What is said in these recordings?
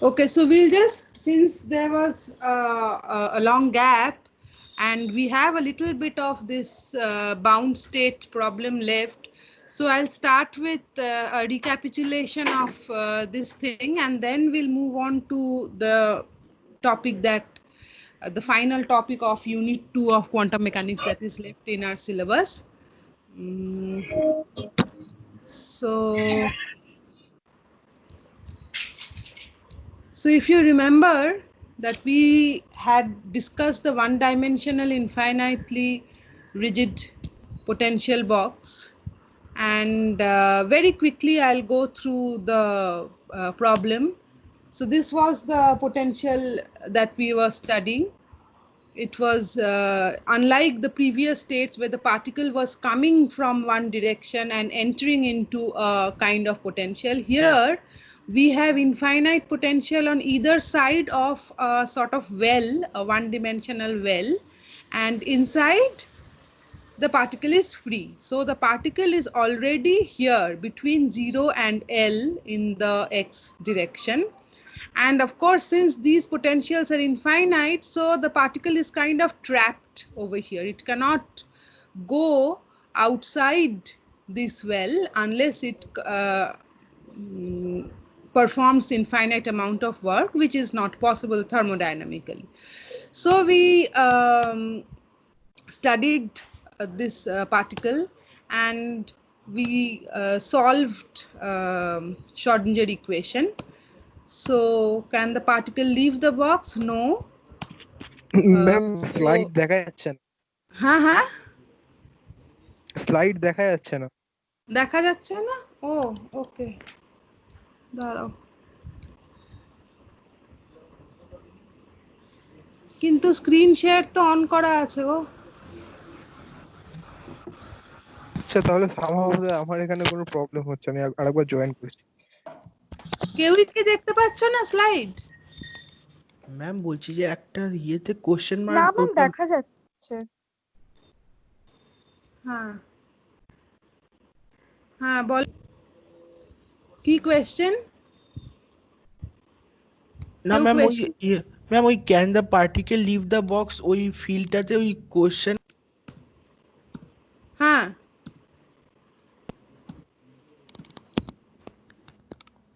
Okay, so we'll just, since there was a long gap and we have a little bit of this bound state problem left, so I'll start with a recapitulation of this thing, and then we'll move on to the topic that the final topic of unit 2 of quantum mechanics that is left in our syllabus. So if you remember that we had discussed the one-dimensional infinitely rigid potential box, and very quickly I'll go through the problem. So this was the potential that we were studying. It was unlike the previous states where the particle was coming from one direction and entering into a kind of potential. Here we have infinite potential on either side of a sort of well, a one-dimensional well, and inside the particle is free. So the particle is already here between 0 and L in the x direction. And of course, since these potentials are infinite, so the particle is kind of trapped over here. It cannot go outside this well unless it performs infinite amount of work, which is not possible thermodynamically. So we studied this particle, and we solved Schrodinger equation. So can the particle leave the box? No. Ma'am slide So দেখা যাচ্ছে না, হ্যাঁ হ্যাঁ slide দেখা যাচ্ছে না। দেখা যাচ্ছে না? ও ওকে, দাঁড়াও। কিন্তু স্ক্রিন শেয়ার তো অন করা আছে গো। আচ্ছা তাহলে সম্ভবত আমার এখানে কোনো প্রবলেম হচ্ছে, আমি আরেকবার জয়েন করছি। কেউই কি দেখতে পাচ্ছ না স্লাইড? ম্যাম বলছি যে একটা ইয়েতে কোশ্চেন না মার্ক ম্যাম দেখা যাচ্ছে। হ্যাঁ হ্যাঁ বল, কি কোয়েশ্চেন? না কেউ ম্যাম ওই question? ম্যাম ওই can the particle leave the box ওই ফিল্ডটাতে ওই কোশ্চেন। হ্যাঁ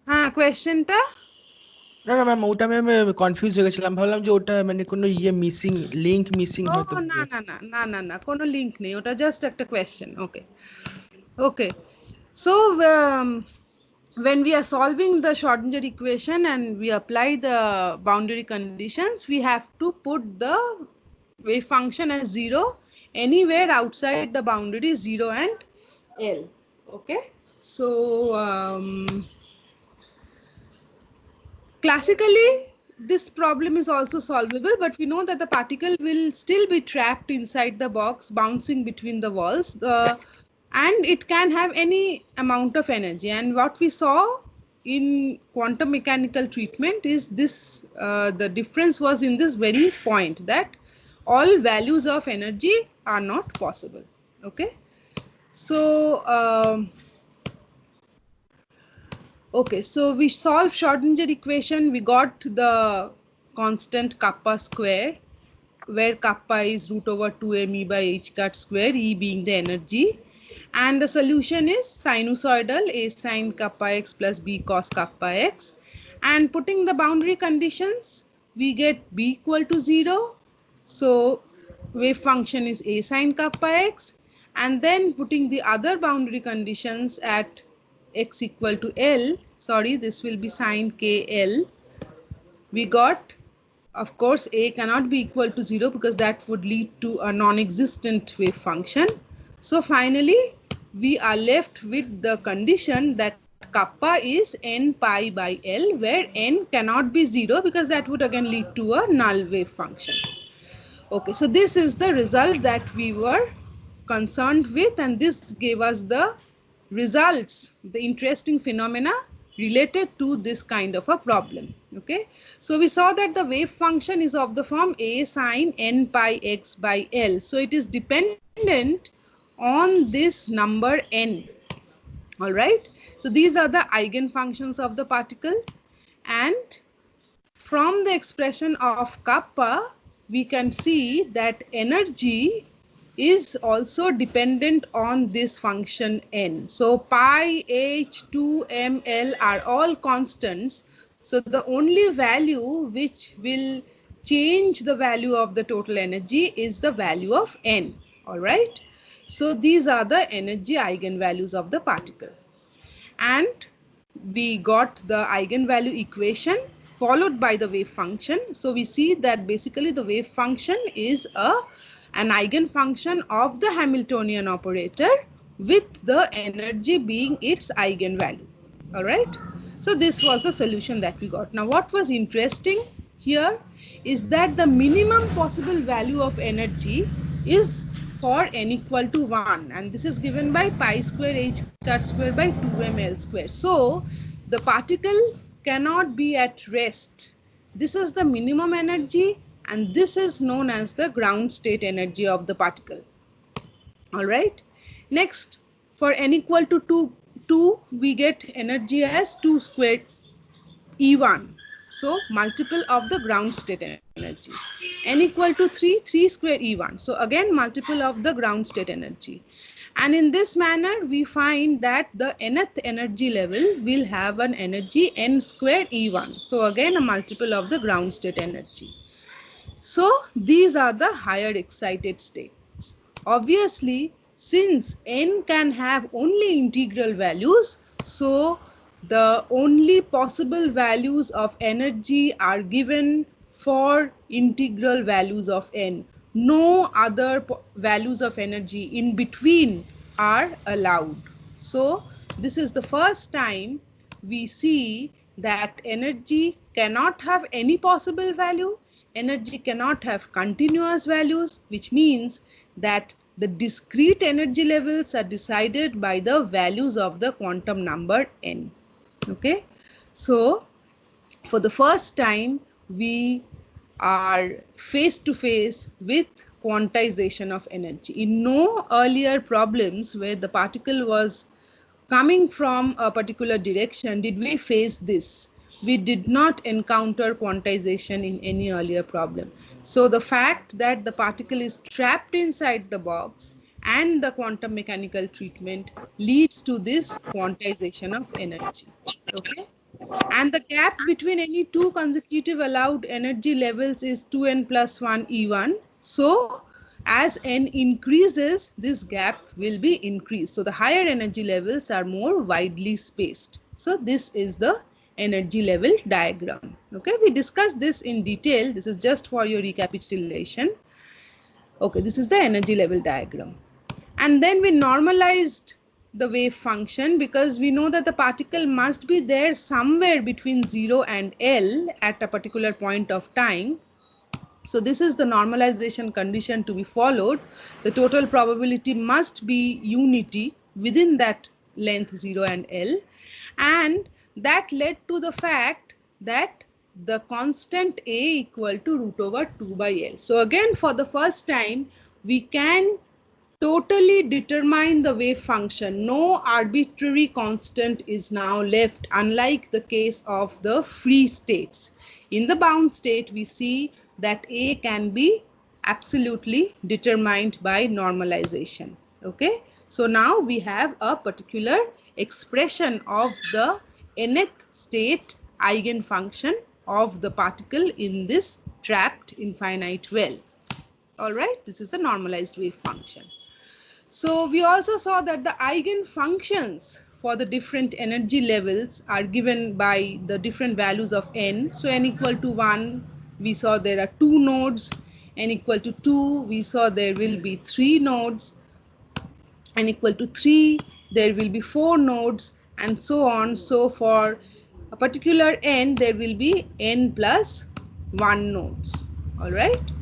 হ্যাঁ কোয়েশ্চেনটা না না ম্যাম ওটা ম্যাম কনফিউজ হয়ে গেছিলাম, ভাবলাম যে ওটা মানে কোনো ইয়ে মিসিং, লিংক মিসিং ও হয়তো। না না না না না না, কোনো লিংক নেই, ওটা জাস্ট একটা question. Okay okay, so when we are solving the Schrodinger equation and we apply the boundary conditions, we have to put the wave function as 0 anywhere outside the boundary 0 and L. Okay, so classically this problem is also solvable, but we know that the particle will still be trapped inside the box, bouncing between the walls, and it can have any amount of energy. And what we saw in quantum mechanical treatment is this, the difference was in this very point, that all values of energy are not possible. Okay, so okay, so we solved Schrodinger equation. We got the constant kappa square, where kappa is root over 2m e by h cut square, e being the energy, and the solution is sinusoidal a sine kappa x plus b cos kappa x. And putting the boundary conditions, we get b equal to 0. So wave function is a sine kappa x, and then putting the other boundary conditions at x equal to L, sorry, this will be sine KL, we got, of course, a cannot be equal to 0 because that would lead to a non-existent wave function. So finally, we are left with the condition that kappa is n pi by L, where n cannot be 0 because that would again lead to a null wave function. Okay, so this is the result that we were concerned with, and this gave us the results, the interesting phenomena related to this kind of a problem. Okay, so we saw that the wave function is of the form a sine n pi x by L. So it is dependent on this number n. All right. So these are the eigenfunctions of the particle, and from the expression of kappa, we can see that energy is also dependent on this function n. So pi, h, 2, m, l are all constants. So the only value which will change the value of the total energy is the value of n. All right. So these are the energy eigenvalues of the particle. And we got the eigenvalue equation followed by the wave function. So we see that basically the wave function is an eigenfunction of the Hamiltonian operator with the energy being its eigenvalue. All right. So this was the solution that we got. Now what was interesting here is that the minimum possible value of energy is for n equal to 1, and this is given by pi square h cut square by 2m l square. So the particle cannot be at rest. This is the minimum energy, and this is known as the ground state energy of the particle. All right. Next, for n equal to 2, we get energy as 2 squared E1. So multiple of the ground state energy. N equal to 3, 3 square E1. So again multiple of the ground state energy. And in this manner we find that the nth energy level will have an energy n square E1. So again a multiple of the ground state energy. So these are the higher excited states. Obviously, since n can have only integral values, so the only possible values of energy are given for integral values of n. No other values of energy in between are allowed. So this is the first time we see that energy cannot have any possible value. Energy cannot have continuous values, which means that the discrete energy levels are decided by the values of the quantum number n. Okay, so for the first time we are face to face with quantization of energy. In no earlier problems where the particle was coming from a particular direction did we face this. We did not encounter quantization in any earlier problem. So the fact that the particle is trapped inside the box and the quantum mechanical treatment leads to this quantization of energy. Okay. And the gap between any two consecutive allowed energy levels is 2n plus 1 E1. So as n increases, this gap will be increased. So the higher energy levels are more widely spaced. So this is the energy level diagram. Okay, we discussed this in detail. This is just for your recapitulation. Okay, this is the energy level diagram. And then we normalized the wave function because we know that the particle must be there somewhere between 0 and L at a particular point of time. So this is the normalization condition to be followed. The total probability must be unity within that length 0 and L, and that led to the fact that the constant A equal to root over 2 by L. So again for the first time we can totally determine the wave function. No arbitrary constant is now left, unlike the case of the free states. In the bound state, we see that A can be absolutely determined by normalization. Okay, so now we have a particular expression of the nth state eigenfunction of the particle in this trapped infinite well. All right, this is a normalized wave function. So we also saw that the eigenfunctions for the different energy levels are given by the different values of n. So n equal to 1, we saw there are 2 nodes. N equal to 2, we saw there will be 3 nodes. N equal to 3, there will be 4 nodes, and so on. So for a particular n, there will be n plus 1 nodes. All right.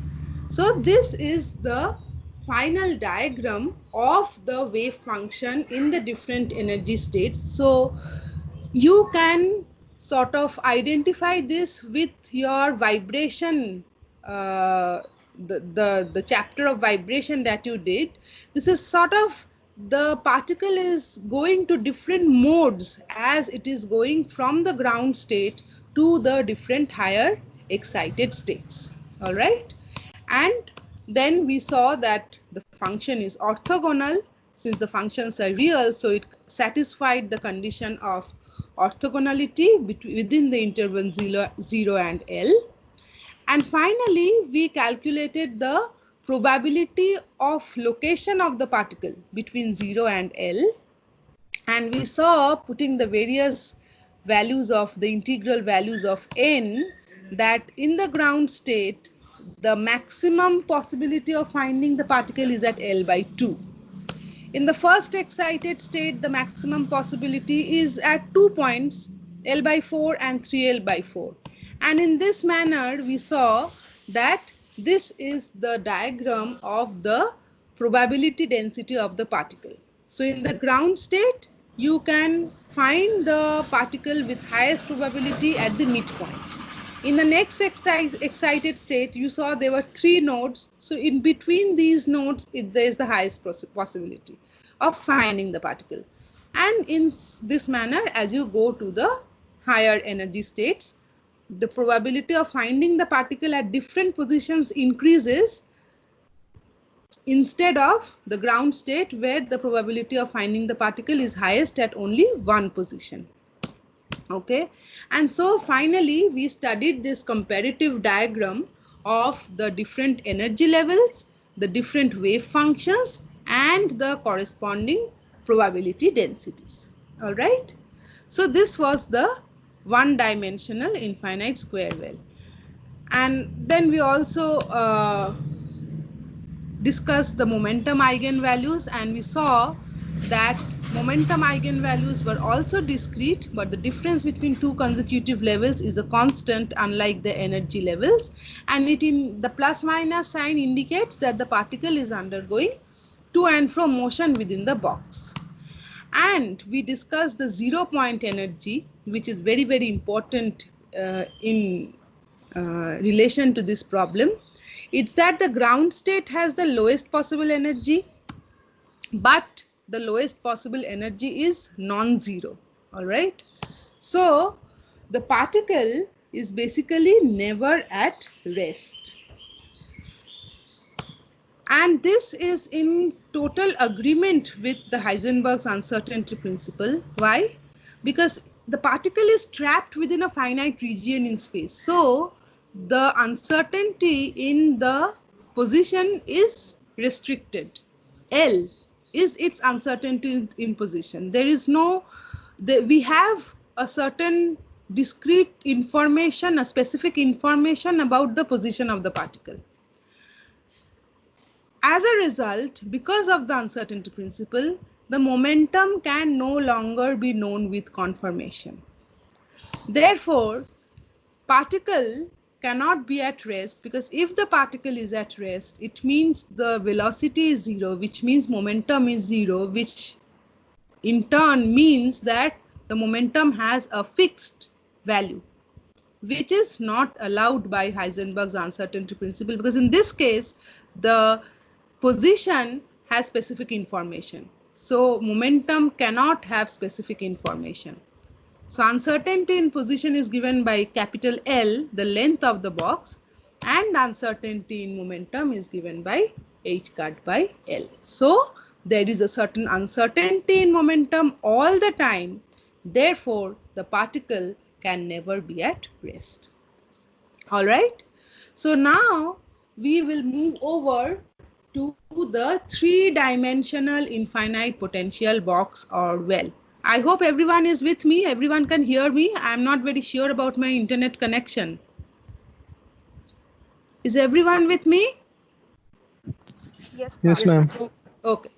So this is the final diagram of the wave function in the different energy states. So you can sort of identify this with your vibration, the chapter of vibration that you did. This is sort of the particle is going to different modes as it is going from the ground state to the different higher excited states. All right. And then we saw that the function is orthogonal. Since the functions are real, so it satisfied the condition of orthogonality within the interval 0 and L. And finally, we calculated the probability of location of the particle between 0 and L. And we saw, putting the various values of the integral values of n, that in the ground state, the maximum possibility of finding the particle is at L by 2. In the first excited state, the maximum possibility is at 2 points, L by 4 and 3L by 4. And in this manner, we saw that this is the diagram of the probability density of the particle. So in the ground state, you can find the particle with highest probability at the midpoint. In the next excited state, you saw there were 3 nodes. So in between these nodes, there is the highest possibility of finding the particle. And in this manner, as you go to the higher energy states, the probability of finding the particle at different positions increases, instead of the ground state where the probability of finding the particle is highest at only one position. Okay, and so finally we studied this comparative diagram of the different energy levels, the different wave functions, and the corresponding probability densities. All right, so this was the one-dimensional infinite square well. And then we also discussed the momentum eigenvalues, and we saw that momentum eigenvalues were also discrete, but the difference between two consecutive levels is a constant, unlike the energy levels, and it in the plus minus sign indicates that the particle is undergoing to and fro motion within the box. And we discussed the 0 point energy, which is very, very important in relation to this problem. It's that the ground state has the lowest possible energy, but the lowest possible energy is non-zero. All right. So the particle is basically never at rest. And this is in total agreement with the Heisenberg's uncertainty principle. Why? Because the particle is trapped within a finite region in space. So the uncertainty in the position is restricted. L is its uncertainty in position. There is no, we have a certain discrete information, a specific information about the position of the particle. As a result, because of the uncertainty principle, the momentum can no longer be known with confirmation. Therefore, particle cannot be at rest, because if the particle is at rest, it means the velocity is 0, which means momentum is 0, which in turn means that the momentum has a fixed value, which is not allowed by Heisenberg's uncertainty principle, because in this case, the position has specific information. So momentum cannot have specific information. So uncertainty in position is given by capital L, the length of the box, and uncertainty in momentum is given by h cut by L. So there is a certain uncertainty in momentum all the time. Therefore, the particle can never be at rest. All right. So now we will move over to the three-dimensional infinite potential box or well. I hope everyone is with me. Everyone can hear me. I am not very sure about my internet connection. Is everyone with me? Yes, ma'am. Okay.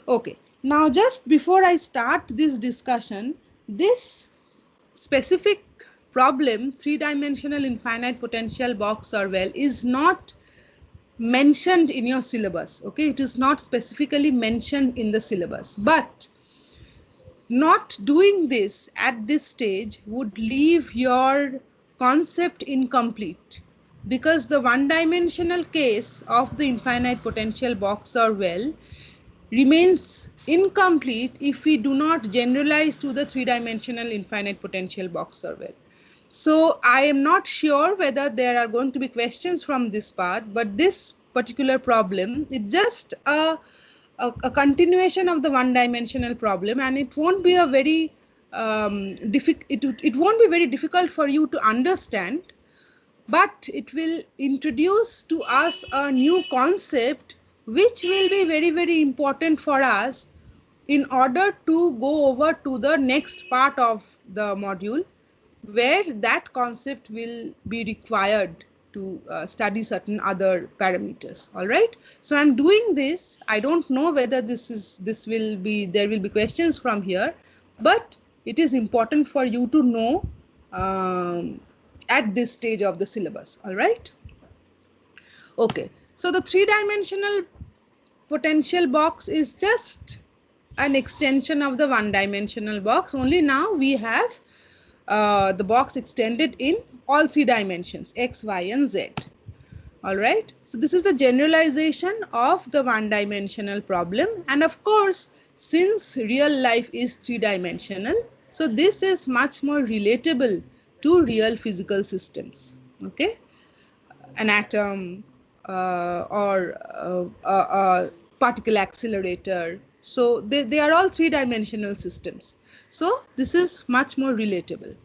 Okay. Now, just before I start this discussion, this specific problem, three-dimensional infinite potential box or well, is not mentioned in your syllabus. Okay, it is not specifically mentioned in the syllabus, but not doing this at this stage would leave your concept incomplete, because the one-dimensional case of the infinite potential box or well remains incomplete if we do not generalize to the three-dimensional infinite potential box or well. So I am not sure whether there are going to be questions from this part, but this particular problem is just a continuation of the one-dimensional problem, and it won't be a very it won't be very difficult for you to understand, but it will introduce to us a new concept which will be very, very important for us in order to go over to the next part of the module, where that concept will be required to study certain other parameters. All right, so I'm doing this. I don't know whether there will be questions from here, but it is important for you to know at this stage of the syllabus. All right, okay, so the three-dimensional potential box is just an extension of the one-dimensional box, only now we have the box extended in all three dimensions, x, y, and z. All right, so this is the generalization of the one-dimensional problem, and of course, since real life is three-dimensional, so this is much more relatable to real physical systems. Okay, an atom or a particle accelerator. So they are all three-dimensional systems. So this is much more relatable.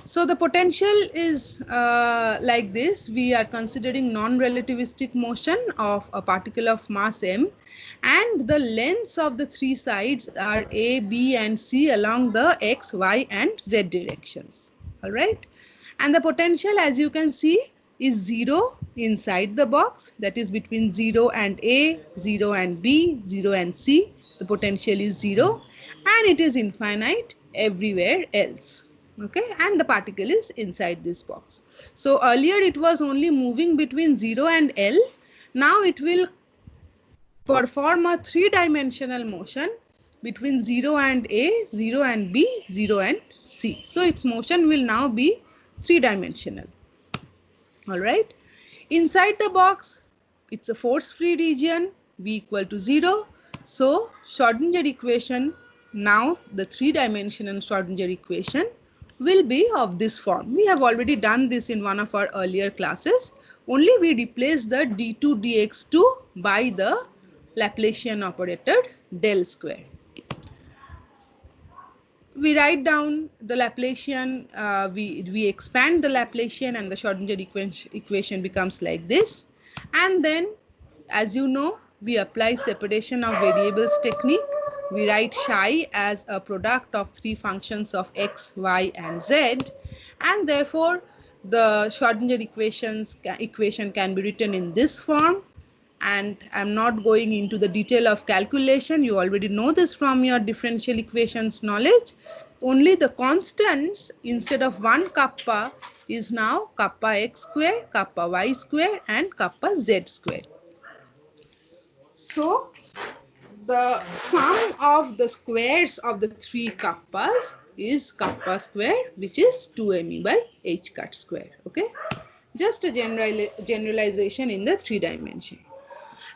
So the potential is like this. We are considering non-relativistic motion of a particle of mass m, and the lengths of the three sides are A, B, and C along the x, y, and z directions. All right, and the potential, as you can see, is 0 inside the box, that is between 0 and A, 0 and B, 0 and C. The potential is 0, and it is infinite everywhere else. Okay, and the particle is inside this box. So earlier it was only moving between 0 and L. Now it will perform a three-dimensional motion between 0 and A, 0 and B, 0 and C. So its motion will now be three-dimensional. All right, inside the box it's a force-free region, V equal to 0. So Schrodinger equation, now the three-dimensional Schrodinger equation, will be of this form. We have already done this in one of our earlier classes, only we replace the d2 dx2 by the Laplacian operator del square. We write down the Laplacian, we expand the Laplacian, and the Schrodinger equation becomes like this. And then, as you know, we apply separation of variables technique. We write psi as a product of three functions of x, y, and z, and therefore the Schrodinger equation can be written in this form. And I'm not going into the detail of calculation. You already know this from your differential equations knowledge. Only the constants, instead of 1 kappa, is now kappa x square, kappa y square, and kappa z square. So the sum of the squares of the three kappas is kappa square, which is 2me by h cut square. Okay, just a generalization in the three dimension.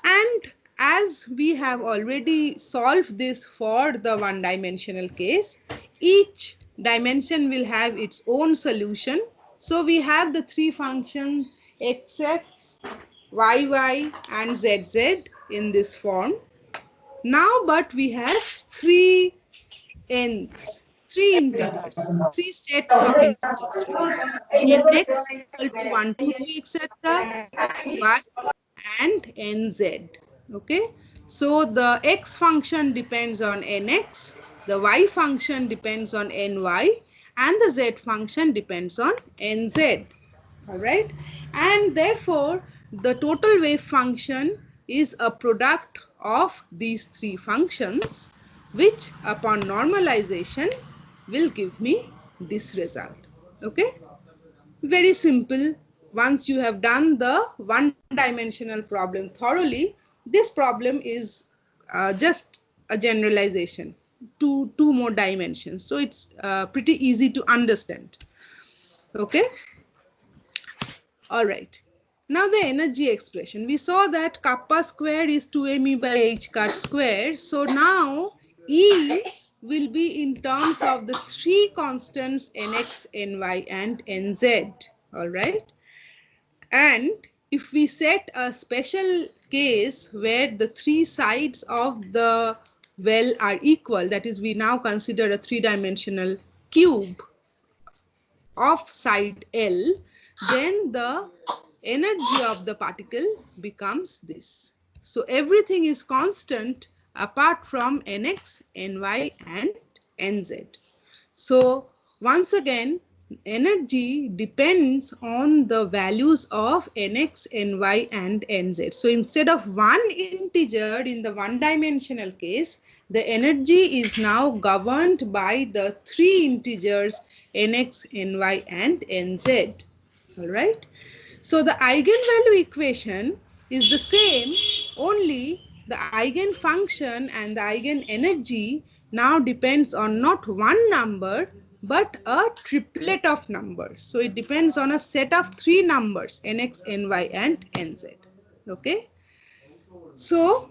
And as we have already solved this for the one-dimensional case, each dimension will have its own solution. So we have the three functions xx, yy, and zz in this form. Now, but we have three n's, three integers, three sets of integers. In x equal to 1, 2, 3, etc. y and nz. Okay, so the x function depends on nx, the y function depends on ny, and the z function depends on nz. All right, and therefore the total wave function is a product of these three functions, which upon normalization will give me this result. Okay, very simple. Once you have done the one-dimensional problem thoroughly, this problem is just a generalization to two more dimensions. So it's pretty easy to understand. Okay. All right. Now the energy expression. We saw that kappa square is 2me by h cut square. So now E will be in terms of the three constants nx, ny and nz. All right. And if we set a special case where the three sides of the well are equal, that is, we now consider a three-dimensional cube of side L, then the energy of the particle becomes this. So everything is constant apart from nx, ny and nz. So once again, energy depends on the values of nx, ny and nz. So instead of one integer in the one-dimensional case, the energy is now governed by the three integers nx, ny and nz. All right. So the eigenvalue equation is the same, only the eigenfunction and the eigenenergy now depends on not one number but a triplet of numbers. So it depends on a set of three numbers nx, ny and nz. Okay. So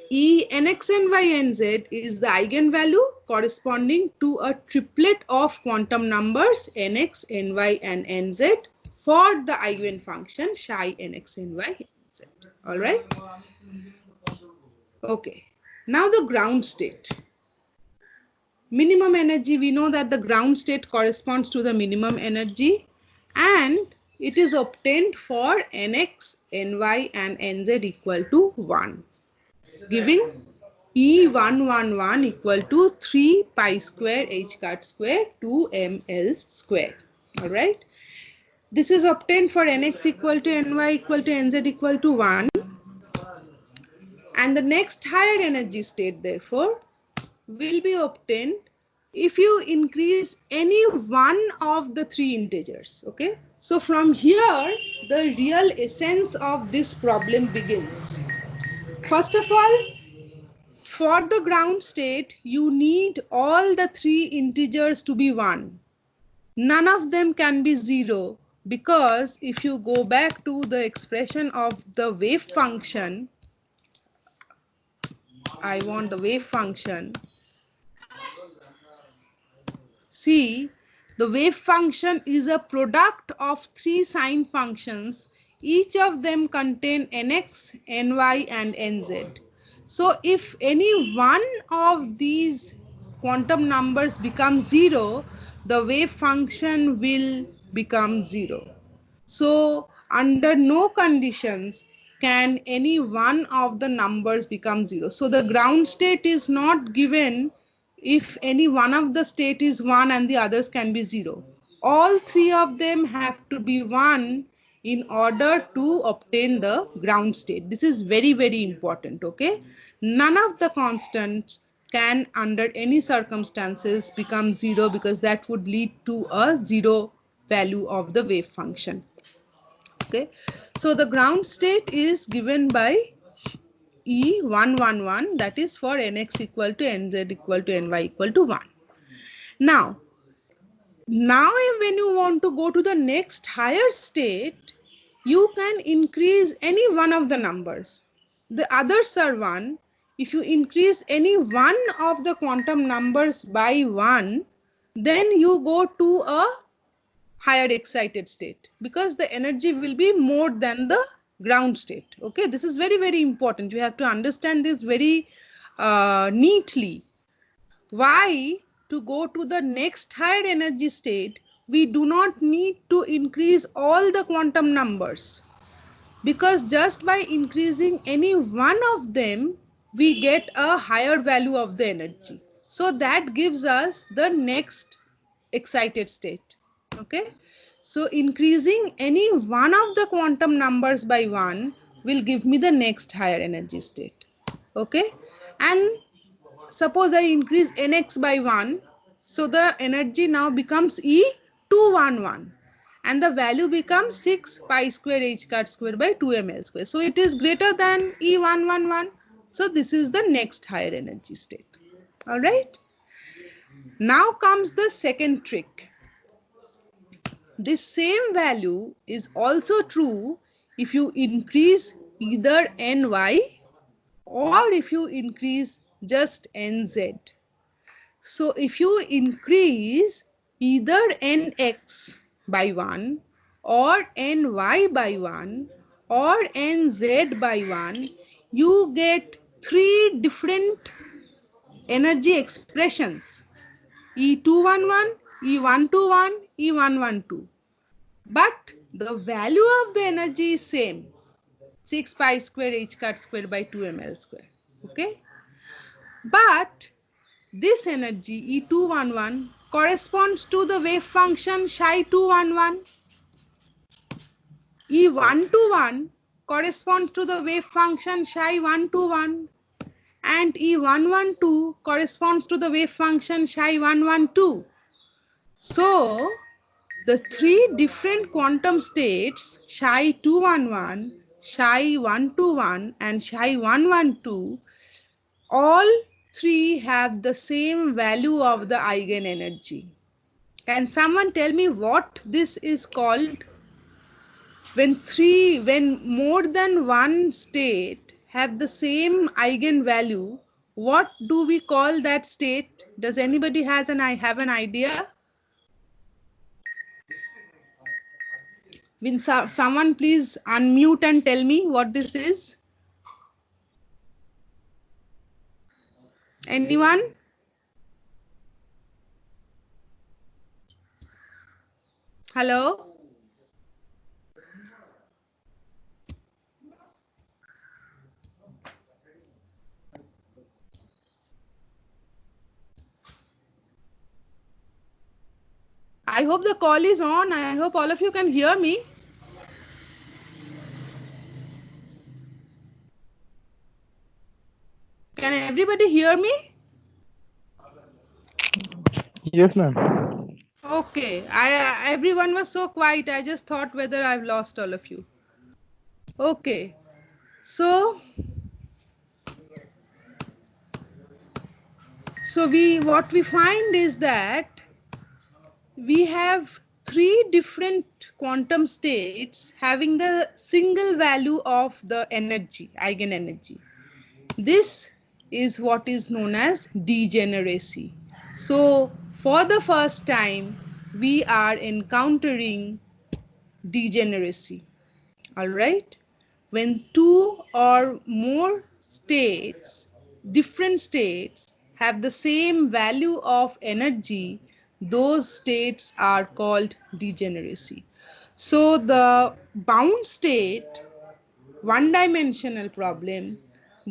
E nx, ny, nz is the eigenvalue corresponding to a triplet of quantum numbers nx, ny and nz for the eigenfunction psi nx, ny, nz. All right. Okay. Now the ground state. Minimum energy, we know that the ground state corresponds to the minimum energy and it is obtained for nx, ny and nz equal to 1, giving E111 equal to 3 pi square h cut square 2 ml square. All right. This is obtained for nx equal to ny equal to nz equal to 1. And the next higher energy state, therefore, will be obtained if you increase any one of the three integers. Okay. So from here, the real essence of this problem begins. First of all, for the ground state, you need all the three integers to be 1. None of them can be 0 because if you go back to the expression of the wave function, I want the wave function. See, the wave function is a product of three sine functions. Each of them contain nx, ny and nz. So if any one of these quantum numbers becomes 0, the wave function will become 0. So under no conditions can any one of the numbers become 0. So the ground state is not given if any one of the state is 1 and the others can be 0. All three of them have to be 1 in order to obtain the ground state. This is very, very important. Okay. None of the constants can under any circumstances become 0 because that would lead to a 0 value of the wave function. Okay. So the ground state is given by E111, that is for nx equal to nz equal to ny equal to 1. Now when you want to go to the next higher state, you can increase any one of the numbers. The others are 1. If you increase any one of the quantum numbers by 1, then you go to a higher excited state because the energy will be more than the ground state. Okay, this is very, very important. You have to understand this very neatly. Why? To go to the next higher energy state, we do not need to increase all the quantum numbers because just by increasing any one of them, we get a higher value of the energy. So that gives us the next excited state. Okay. So increasing any one of the quantum numbers by 1 will give me the next higher energy state. Okay. And suppose I increase nx by 1. So the energy now becomes E211 and the value becomes 6 pi square h cut square by 2 ml square. So it is greater than E111. So this is the next higher energy state. All right. Now comes the second trick. This same value is also true if you increase either ny or if you increase just nz. So if you increase either nx by 1 or ny by 1 or nz by 1, you get three different energy expressions: E211, E121, E112. But the value of the energy is same, 6 pi square h cut square by 2 ml square. Okay. But this energy E211 corresponds to the wave function psi 211. E121 corresponds to the wave function psi 121. And E112 corresponds to the wave function psi 112. So, the three different quantum states, psi 211, psi 121, and psi 112, all three have the same value of the eigenenergy. Can someone tell me what this is called? When more than one state have the same eigenvalue, what do we call that state? Does anybody have an idea? Will someone please unmute and tell me what this is? Anyone? Hello? I hope the call is on. I hope all of you can hear me. Can everybody hear me? Yes, ma'am. Okay. Everyone was so quiet. I just thought whether I've lost all of you. Okay. So what we find is that we have three different quantum states having the single value of the energy, eigenenergy. This is what is known as degeneracy. So for the first time, we are encountering degeneracy. All right. When two or more states, different states, have the same value of energy, those states are called degeneracy. So the bound state, one-dimensional problem,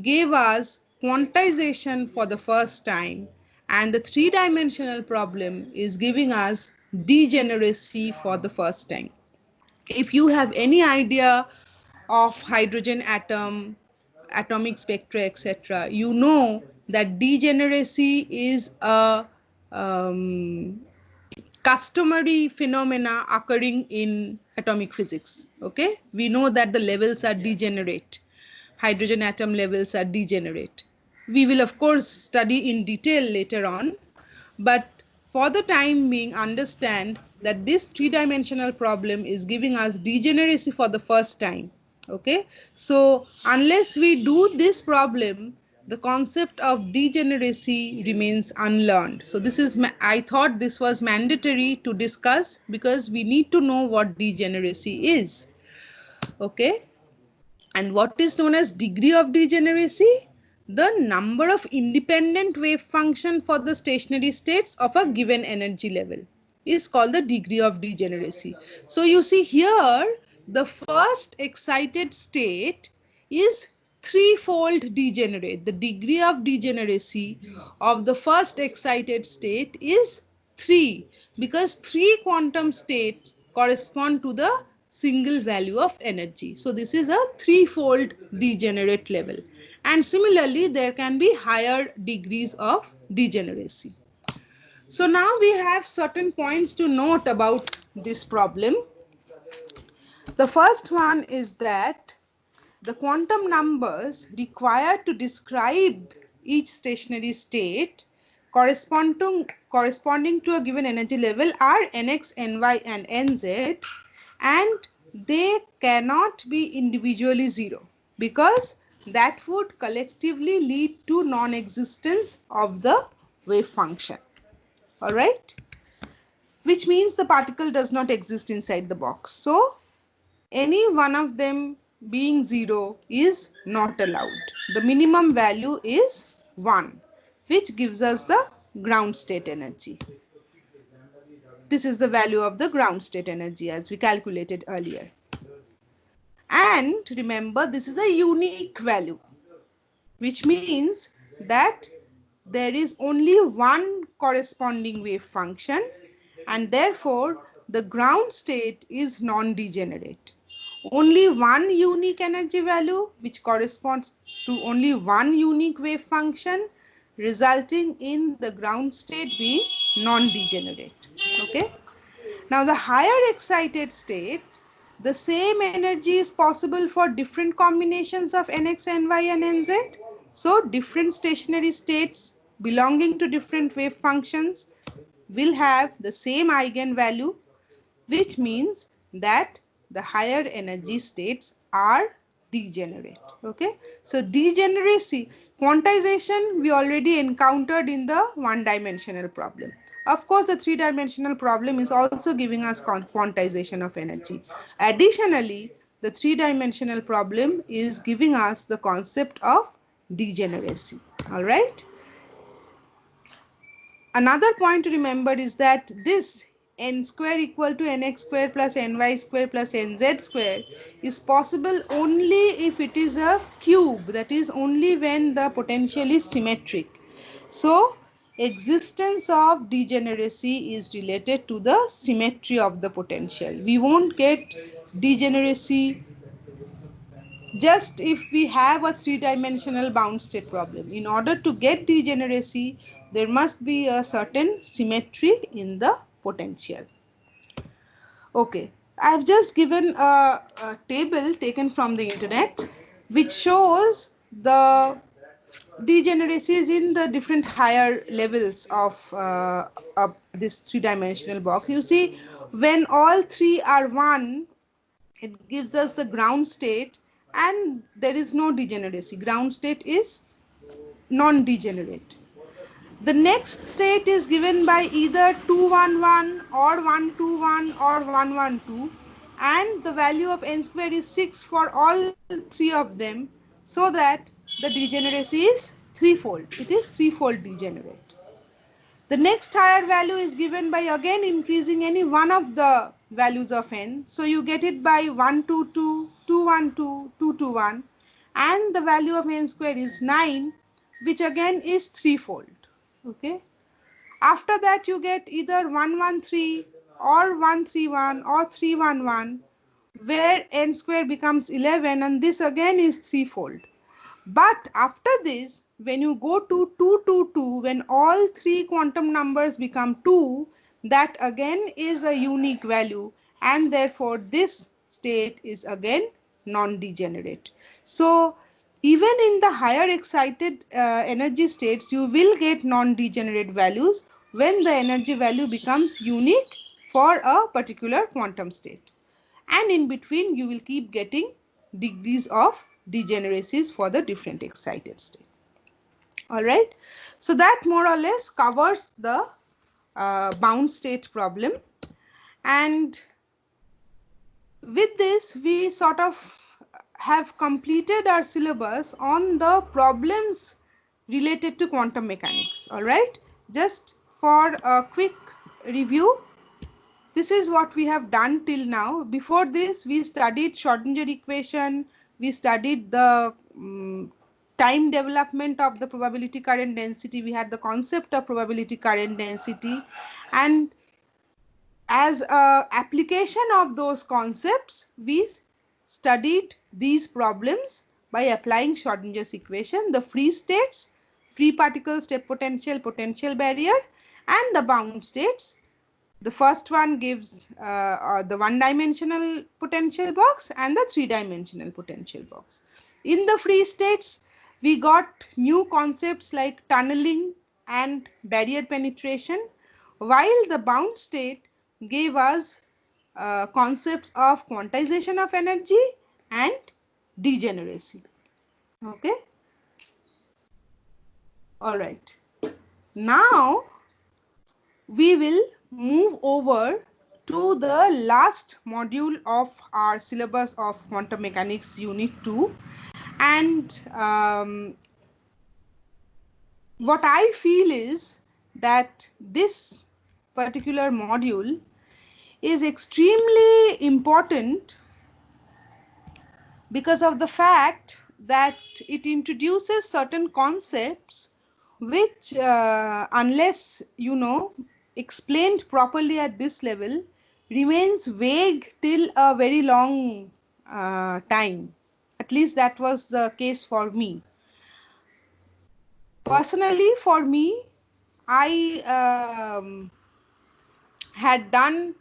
gave us quantization for the first time, and the three-dimensional problem is giving us degeneracy for the first time. If you have any idea of hydrogen atom, atomic spectra, etc., you know that degeneracy is a customary phenomena occurring in atomic physics. Okay, we know that the levels are degenerate. Hydrogen atom levels are degenerate. We will of course study in detail later on, but for the time being, understand that this three-dimensional problem is giving us degeneracy for the first time. Okay, so unless we do this problem, the concept of degeneracy remains unlearned. So this is, I thought this was mandatory to discuss because we need to know what degeneracy is. Okay, and what is known as degree of degeneracy? The number of independent wave function for the stationary states of a given energy level is called the degree of degeneracy. So you see here, the first excited state is threefold degenerate. The degree of degeneracy of the first excited state is 3, because 3 quantum states correspond to the single value of energy. So this is a threefold degenerate level. And similarly, there can be higher degrees of degeneracy. So now we have certain points to note about this problem. The first one is that the quantum numbers required to describe each stationary state corresponding to a given energy level are nx, ny, and nz, and they cannot be individually zero, because that would collectively lead to non-existence of the wave function. All right, which means the particle does not exist inside the box. So any one of them being zero is not allowed. The minimum value is 1, which gives us the ground state energy. This is the value of the ground state energy as we calculated earlier. And remember, this is a unique value, which means that there is only one corresponding wave function, and therefore the ground state is non-degenerate. Only one unique energy value which corresponds to only one unique wave function, resulting in the ground state being non-degenerate. Okay. Now the higher excited state, the same energy is possible for different combinations of Nx, Ny and Nz. So different stationary states belonging to different wave functions will have the same eigenvalue, which means that the higher energy states are degenerate. Okay, so degeneracy, quantization we already encountered in the one-dimensional problem. Of course, the three-dimensional problem is also giving us quantization of energy. Additionally, the three-dimensional problem is giving us the concept of degeneracy. All right. Another point to remember is that this n square equal to nx square plus ny square plus nz square is possible only if it is a cube, that is only when the potential is symmetric. So existence of degeneracy is related to the symmetry of the potential. We won't get degeneracy just if we have a three-dimensional bound state problem. In order to get degeneracy, there must be a certain symmetry in the potential. Okay, I have just given a table taken from the internet which shows the degeneracies in the different higher levels of this three-dimensional box. You see, when all three are 1, it gives us the ground state and there is no degeneracy. Ground state is non-degenerate. The next state is given by either 211 or 121 or 112, and the value of n square is 6 for all three of them, so that the degeneracy is threefold. It is threefold degenerate. The next higher value is given by again increasing any one of the values of n. So you get it by 122, 212, 221, and the value of n square is 9, which again is threefold. Okay. After that you get either 113 or 131 or 311, where n square becomes 11, and this again is threefold. But after this, when you go to 222, when all three quantum numbers become 2, that again is a unique value, and therefore this state is again non-degenerate. So even in the higher excited energy states, you will get non-degenerate values when the energy value becomes unique for a particular quantum state. And in between, you will keep getting degrees of degeneracies for the different excited state. All right. So that more or less covers the bound state problem. And with this, we sort of have completed our syllabus on the problems related to quantum mechanics. All right. Just for a quick review, this is what we have done till now. Before this, we studied Schrodinger equation, we studied the time development of the probability current density, we had the concept of probability current density, and as a application of those concepts, we studied these problems by applying Schrodinger's equation, the free states, free particle step potential, potential barrier, and the bound states. The first one gives the one-dimensional potential box and the three-dimensional potential box. In the free states, we got new concepts like tunneling and barrier penetration, while the bound state gave us concepts of quantization of energy and degeneracy. Okay. All right. Now we will move over to the last module of our syllabus of quantum mechanics unit 2, and what I feel is that this particular module is extremely important because of the fact that it introduces certain concepts which unless explained properly at this level remains vague till a very long time. At least that was the case for me. Personally, for me, I had done